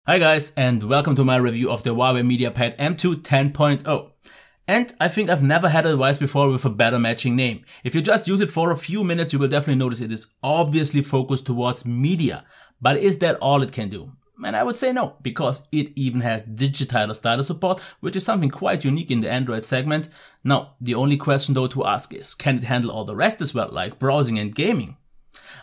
Hi guys, and welcome to my review of the Huawei MediaPad M2 10.0. And I think I've never had a device before with a better matching name. If you just use it for a few minutes, you will definitely notice it is obviously focused towards media. But is that all it can do? And I would say no, because it even has digital stylus support, which is something quite unique in the Android segment. Now, the only question though to ask is, can it handle all the rest as well, like browsing and gaming?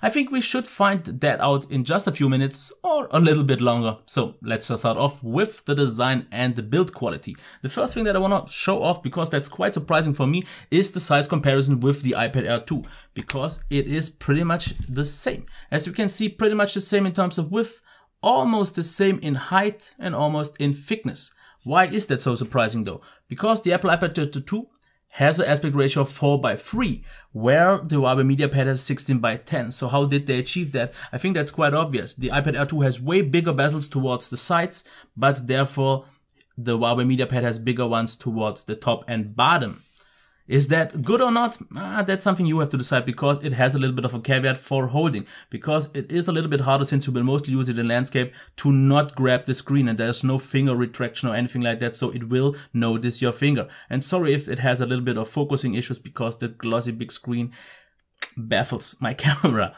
I think we should find that out in just a few minutes or a little bit longer. So let's just start off with the design and the build quality. The first thing that I want to show off, because that's quite surprising for me, is the size comparison with the iPad Air 2, because it is pretty much the same. As you can see, pretty much the same in terms of width, almost the same in height and almost in thickness. Why is that so surprising though? Because the Apple iPad 2 has an aspect ratio of 4:3, where the Huawei MediaPad has 16:10. So how did they achieve that? I think that's quite obvious. The iPad Air 2 has way bigger bezels towards the sides, but therefore the Huawei MediaPad has bigger ones towards the top and bottom. Is that good or not? That's something you have to decide, because it has a little bit of a caveat for holding, because it is a little bit harder, since you will mostly use it in landscape, to not grab the screen, and there's no finger retraction or anything like that, so it will notice your finger. And sorry if it has a little bit of focusing issues, because the glossy big screen baffles my camera.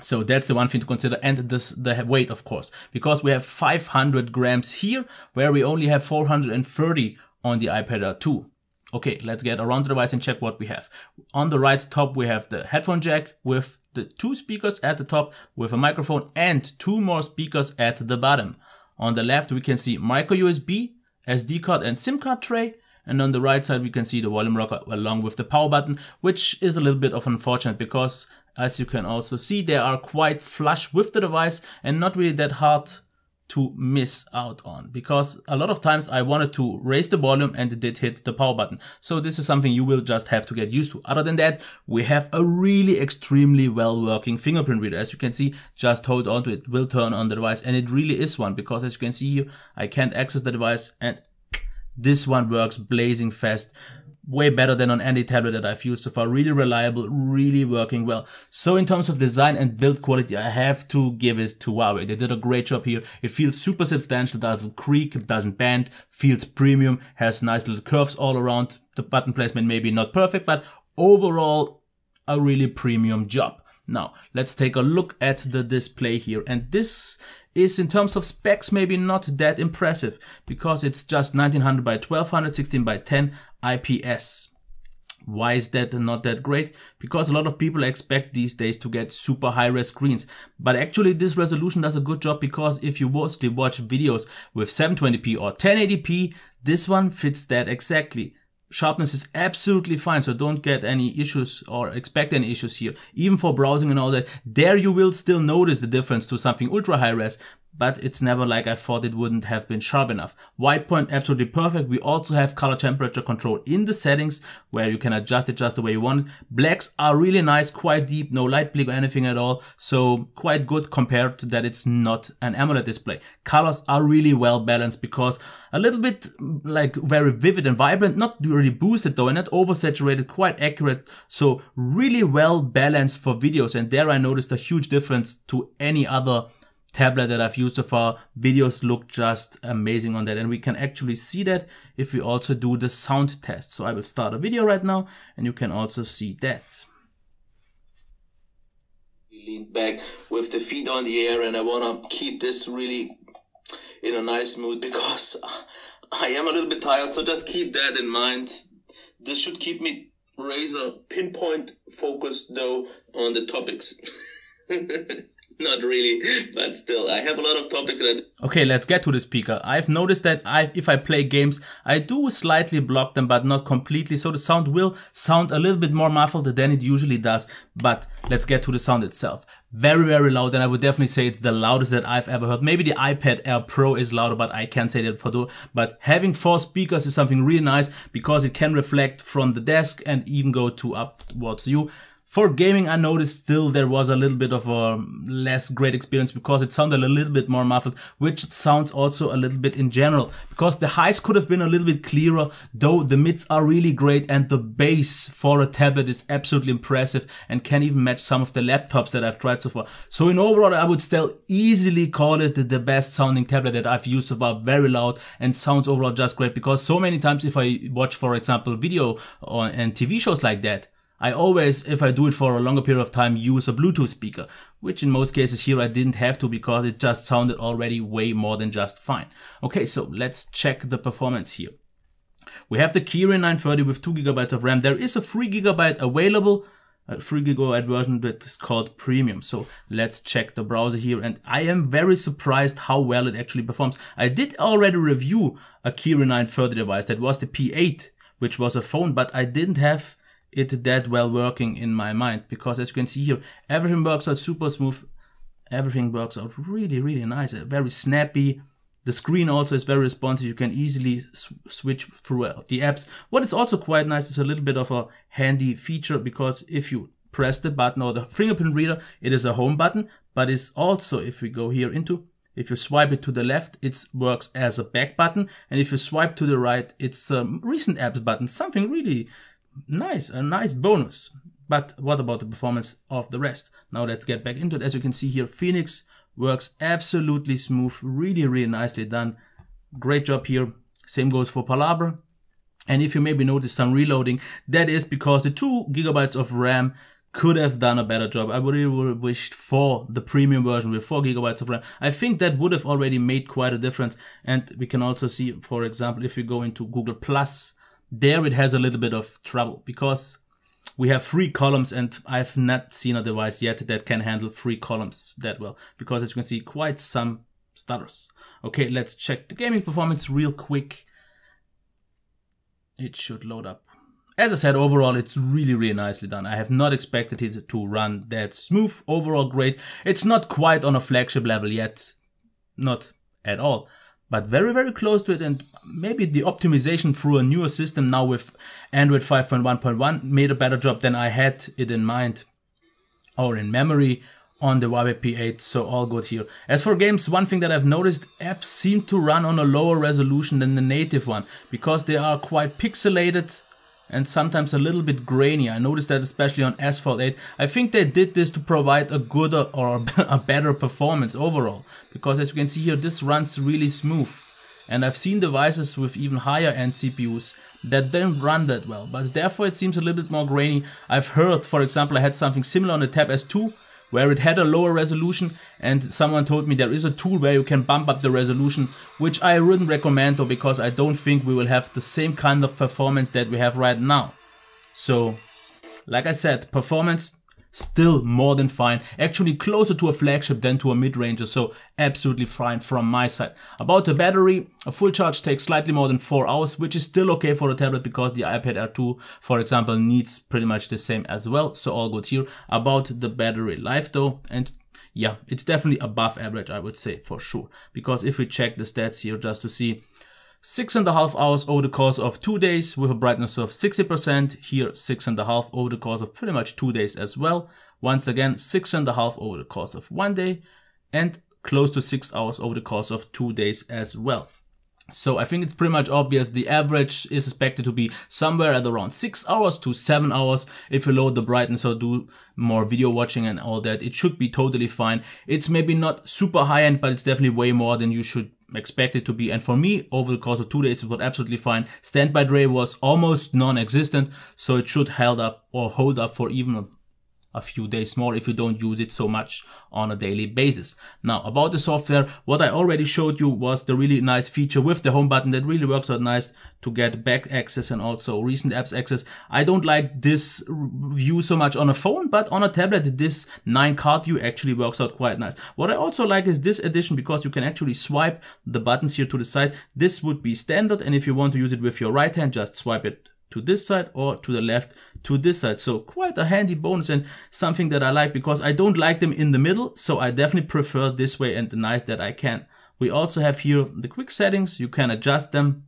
So that's the one thing to consider, and the weight, of course, because we have 500 grams here, where we only have 430 on the iPad Air 2. Okay, let's get around the device and check what we have. On the right top, we have the headphone jack with the 2 speakers at the top with a microphone and 2 more speakers at the bottom. On the left, we can see micro USB, SD card and SIM card tray. And on the right side, we can see the volume rocker along with the power button, which is a little bit of unfortunate, because as you can also see, they are quite flush with the device and not really that hard to miss out on, because a lot of times I wanted to raise the volume and it did hit the power button. So this is something you will just have to get used to. Other than that, we have a really extremely well working fingerprint reader. As you can see, just hold on to it, will turn on the device, and it really is one, because as you can see here, I can't access the device and this one works blazing fast. Way better than on any tablet that I've used so far. Really reliable, really working well. So in terms of design and build quality, I have to give it to Huawei. They did a great job here. It feels super substantial, doesn't creak, doesn't bend, feels premium, has nice little curves all around. The button placement may be not perfect, but overall a really premium job. Now let's take a look at the display here, and this is in terms of specs maybe not that impressive, because it's just 1900 by 1200, 16:10 IPS. Why is that not that great? Because a lot of people expect these days to get super high-res screens, but actually this resolution does a good job, because if you mostly watch videos with 720p or 1080p, this one fits that exactly. Sharpness is absolutely fine, so don't get any issues or expect any issues here. Even for browsing and all that, there you will still notice the difference to something ultra high res, but it's never like I thought it wouldn't have been sharp enough. White point absolutely perfect. We also have color temperature control in the settings, where you can adjust it just the way you want. Blacks are really nice, quite deep, no light blink or anything at all, so quite good compared to that it's not an AMOLED display. Colors are really well balanced, because a little bit like very vivid and vibrant, not really boosted though, and not oversaturated, quite accurate, so really well balanced for videos. And there I noticed a huge difference to any other tablet that I've used so far. Videos look just amazing on that, and we can actually see that if we also do the sound test. So I will start a video right now, and you can also see that. Lean back with the feet on the air, and I want to keep this really in a nice mood, because I am a little bit tired, so just keep that in mind. This should keep me razor pinpoint focused though on the topics. Not really, but still, I have a lot of topics that Okay, let's get to the speaker. I've noticed that if I play games, I do slightly block them, but not completely, so the sound will sound a little bit more muffled than it usually does. But let's get to the sound itself. Very, very loud, and I would definitely say it's the loudest that I've ever heard. Maybe the iPad Air Pro is louder, but I can't say that for sure. But having 4 speakers is something really nice, because it can reflect from the desk and even go to upwards you. For gaming, I noticed still there was a little bit of a less great experience because it sounded a little bit more muffled, which it sounds also a little bit in general, because the highs could have been a little bit clearer, though the mids are really great and the bass for a tablet is absolutely impressive and can even match some of the laptops that I've tried so far. So in overall, I would still easily call it the best sounding tablet that I've used so far, very loud and sounds overall just great, because so many times if I watch, for example, video and TV shows like that, I always, if I do it for a longer period of time, use a Bluetooth speaker, which in most cases here I didn't have to because it just sounded already way more than just fine. Okay, so let's check the performance here. We have the Kirin 930 with 2 GB of RAM. There is a 3 GB available, a 3 GB version that is called Premium. So let's check the browser here, and I am very surprised how well it actually performs. I did already review a Kirin 930 device, that was the P8, which was a phone, but I didn't have it that well working in my mind, because as you can see here, everything works out super smooth, everything works out really nice, very snappy. The screen also is very responsive, you can easily switch through the apps. What is also quite nice is a little bit of a handy feature, because if you press the button or the fingerprint reader, it is a home button, but it's also, if we go here into, if you swipe it to the left, it works as a back button, and if you swipe to the right, it's a recent apps button, something really nice, a nice bonus. But what about the performance of the rest? Now let's get back into it. As you can see here, Phoenix works absolutely smooth, really nicely done. Great job here. Same goes for Palabra. And if you maybe notice some reloading, that is because the 2 GB of RAM could have done a better job. I would have wished for the premium version with 4 GB of RAM. I think that would have already made quite a difference. And we can also see, for example, if we go into Google Plus, there it has a little bit of trouble because we have 3 columns, and I've not seen a device yet that can handle 3 columns that well, because as you can see, quite some stutters. Okay, let's check the gaming performance real quick. It should load up. As I said, overall it's really nicely done. I have not expected it to run that smooth. Overall great. It's not quite on a flagship level yet, not at all, but very close to it, and maybe the optimization through a newer system now with Android 5.1.1 made a better job than I had it in mind or in memory on the Huawei P8, so all good here. As for games, one thing that I've noticed, apps seem to run on a lower resolution than the native one, because they are quite pixelated and sometimes a little bit grainy. I noticed that especially on Asphalt 8. I think they did this to provide a good or a better performance overall, because as you can see here, this runs really smooth. And I've seen devices with even higher end CPUs that don't run that well, but therefore it seems a little bit more grainy. I've heard, for example, I had something similar on the Tab S2 where it had a lower resolution, and someone told me there is a tool where you can bump up the resolution, which I wouldn't recommend though, because I don't think we will have the same kind of performance that we have right now. So, like I said, performance still more than fine, actually closer to a flagship than to a mid-ranger, so absolutely fine from my side. About the battery, a full charge takes slightly more than 4 hours, which is still okay for the tablet because the iPad Air 2, for example, needs pretty much the same as well, so all good here. About the battery life though, and yeah, it's definitely above average, I would say, for sure, because if we check the stats here just to see, 6.5 hours over the course of 2 days with a brightness of 60%. Here 6.5 over the course of pretty much 2 days as well. Once again 6.5 over the course of 1 day, and close to 6 hours over the course of 2 days as well. So I think it's pretty much obvious the average is expected to be somewhere at around 6 hours to 7 hours. If you load the brightness or do more video watching and all that, it should be totally fine. It's maybe not super high end, but it's definitely way more than you should expect it to be. And for me, over the course of 2 days, it was absolutely fine. Standby delay was almost non-existent, so it should hold up for even a few days more if you don't use it so much on a daily basis. Now, about the software, what I already showed you was the really nice feature with the home button that really works out nice to get back access and also recent apps access. I don't like this view so much on a phone, but on a tablet, this 9-card view actually works out quite nice. What I also like is this addition, because you can actually swipe the buttons here to the side. This would be standard, and if you want to use it with your right hand, just swipe it to this side or to the left to this side. So quite a handy bonus and something that I like, because I don't like them in the middle, so I definitely prefer this way, and nice that I can. We also have here the quick settings. You can adjust them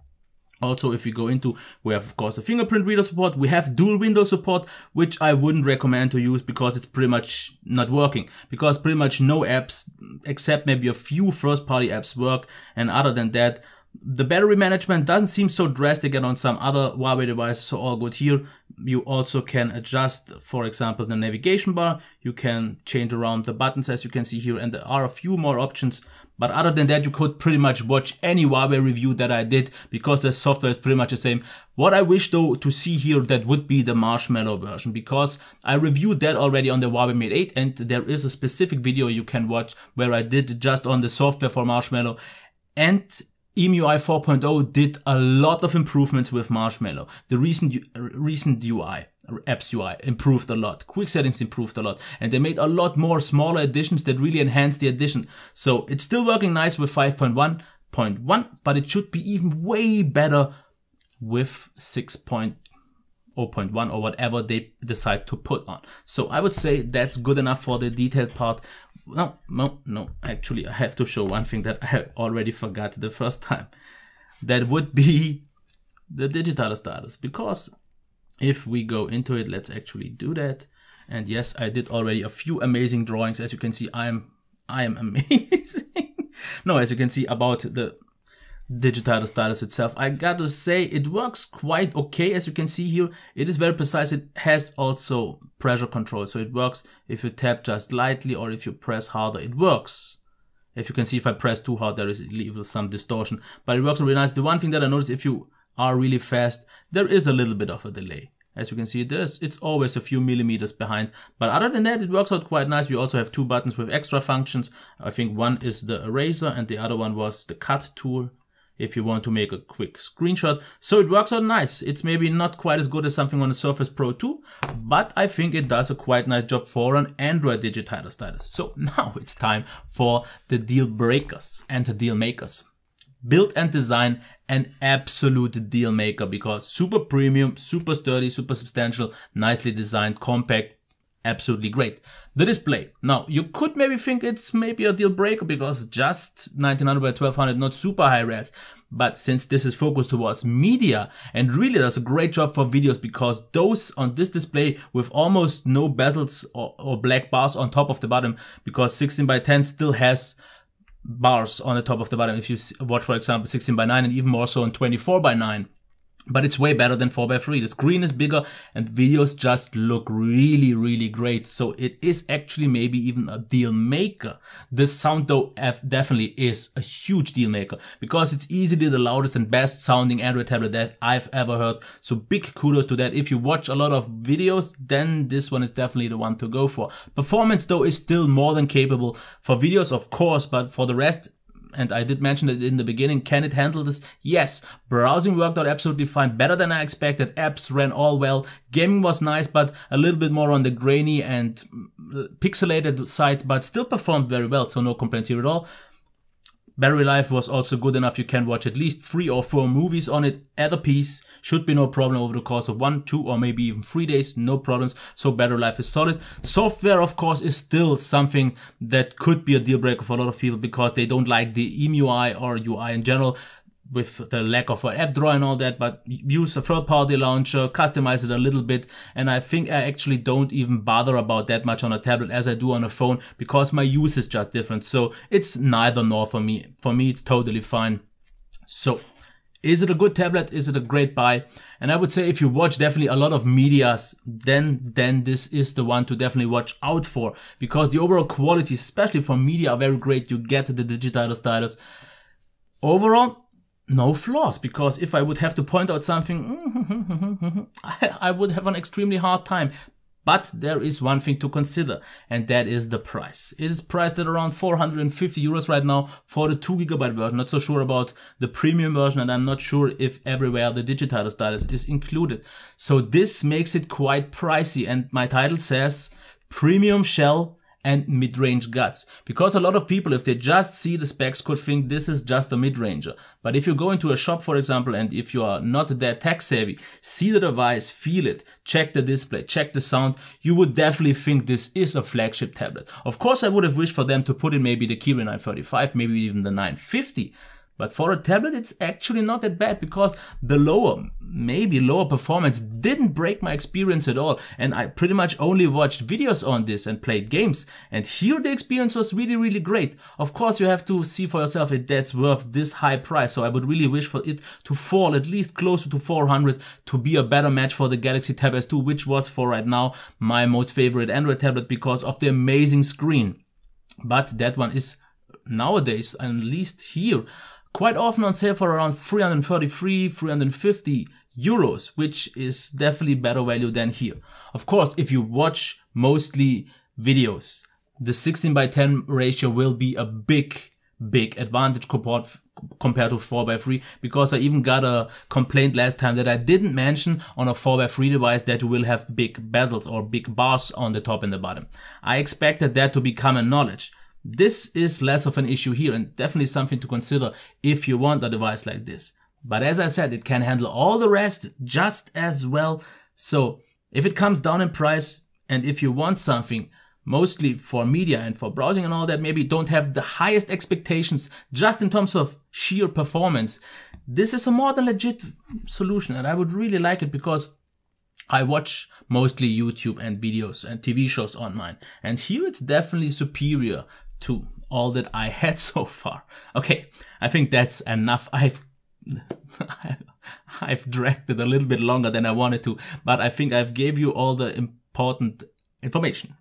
Also, if we go into, we have of course a fingerprint reader support, we have dual window support, which I wouldn't recommend to use because it's pretty much not working. Because pretty much no apps, except maybe a few first-party apps work, and other than that, the battery management doesn't seem so drastic and on some other Huawei devices, so all good here. You also can adjust, for example, the navigation bar. You can change around the buttons as you can see here, and there are a few more options. But other than that, you could pretty much watch any Huawei review that I did because the software is pretty much the same. What I wish though to see here, that would be the Marshmallow version, because I reviewed that already on the Huawei Mate 8, and there is a specific video you can watch where I did just on the software for Marshmallow. And EMUI 4.0 did a lot of improvements with Marshmallow. The recent UI, apps UI, improved a lot. Quick settings improved a lot. And they made a lot more smaller additions that really enhanced the addition. So it's still working nice with 5.1.1, but it should be even way better with 6.0.1 or whatever they decide to put on. So I would say that's good enough for the detailed part. No, actually I have to show one thing that I already forgot the first time. That would be the digital status, because if we go into it, let's actually do that. And yes, I did already a few amazing drawings. As you can see, I am amazing. No, as you can see about the digital status itself, I got to say it works quite okay. As you can see here, it is very precise. It has also pressure control, so it works if you tap just lightly or if you press harder, it works. If you can see, if I press too hard, there is some distortion, but it works really nice. The one thing that I noticed, if you are really fast, there is a little bit of a delay. As you can see, it's always a few millimeters behind, but other than that, it works out quite nice. We also have two buttons with extra functions. I think one is the eraser and the other one was the cut tool, if you want to make a quick screenshot. So it works out nice. It's maybe not quite as good as something on the Surface Pro 2, but I think it does a quite nice job for an Android digital status. So now it's time for the deal breakers and the deal makers. Build and design, an absolute deal maker, because super premium, super sturdy, super substantial, nicely designed, compact, absolutely great. The display. Now, you could maybe think it's maybe a deal breaker because just 1900 by 1200, not super high res. But since this is focused towards media and really does a great job for videos, because those on this display with almost no bezels or black bars on top of the bottom, because 16 by 10 still has bars on the top of the bottom. If you watch, for example, 16 by 9 and even more so on 24 by 9. But it's way better than 4x3. The screen is bigger and videos just look really, really great. So it is actually maybe even a deal maker. The sound though definitely is a huge deal maker, because it's easily the loudest and best sounding Android tablet that I've ever heard. So big kudos to that. If you watch a lot of videos, then this one is definitely the one to go for. Performance though is still more than capable for videos, of course, but for the rest, and I did mention it in the beginning, can it handle this? Yes. Browsing worked out absolutely fine, better than I expected. Apps ran all well. Gaming was nice, but a little bit more on the grainy and pixelated side, but still performed very well, so no complaints here at all. Battery life was also good enough. You can watch at least 3 or 4 movies on it at a piece. Should be no problem over the course of 1, 2 or maybe even 3 days. No problems. So battery life is solid. Software, of course, is still something that could be a deal breaker for a lot of people, because they don't like the EMUI or UI in general, with the lack of an app drawer and all that, but use a third-party launcher, customize it a little bit, and I think I actually don't even bother about that much on a tablet as I do on a phone, because my use is just different. So it's neither nor for me. For me, it's totally fine. So is it a good tablet? Is it a great buy? And I would say if you watch definitely a lot of medias, then this is the one to definitely watch out for, because the overall qualities, especially for media, are very great. You get the digital stylus. Overall, no flaws, because if I would have to point out something, I would have an extremely hard time. But there is one thing to consider, and that is the price. It is priced at around 450 euros right now for the 2GB version. Not so sure about the premium version, and I'm not sure if everywhere the digital stylus is included. So this makes it quite pricey, and my title says premium shell and mid-range guts, because a lot of people, if they just see the specs, could think this is just a mid-ranger. But if you go into a shop, for example, and if you are not that tech savvy, see the device, feel it, check the display, check the sound, you would definitely think this is a flagship tablet. Of course, I would have wished for them to put in maybe the Kirin 935, maybe even the 950. But for a tablet, it's actually not that bad because the maybe lower performance didn't break my experience at all. And I pretty much only watched videos on this and played games. And here the experience was really, really great. Of course, you have to see for yourself if that's worth this high price. So I would really wish for it to fall at least closer to 400 to be a better match for the Galaxy Tab S2, which was for right now my most favorite Android tablet because of the amazing screen. But that one is nowadays, at least here, quite often on sale for around 333, 350 euros, which is definitely better value than here. Of course, if you watch mostly videos, the 16:10 ratio will be a big advantage compared to 4:3, because I even got a complaint last time that I didn't mention on a 4:3 device that you will have big bezels or big bars on the top and the bottom. I expected that to be common knowledge. This is less of an issue here and definitely something to consider if you want a device like this. But as I said, it can handle all the rest just as well. So if it comes down in price and if you want something mostly for media and for browsing and all that, maybe don't have the highest expectations just in terms of sheer performance, this is a more than legit solution and I would really like it because I watch mostly YouTube and videos and TV shows on mine. And here it's definitely superior to all that I had so far. Okay, I think that's enough. I've dragged it a little bit longer than I wanted to, but I think I've gave you all the important information.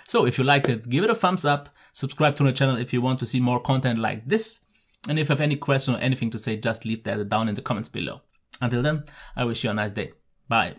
So if you liked it, give it a thumbs up, subscribe to the channel if you want to see more content like this. And if you have any question or anything to say, just leave that down in the comments below. Until then, I wish you a nice day. Bye.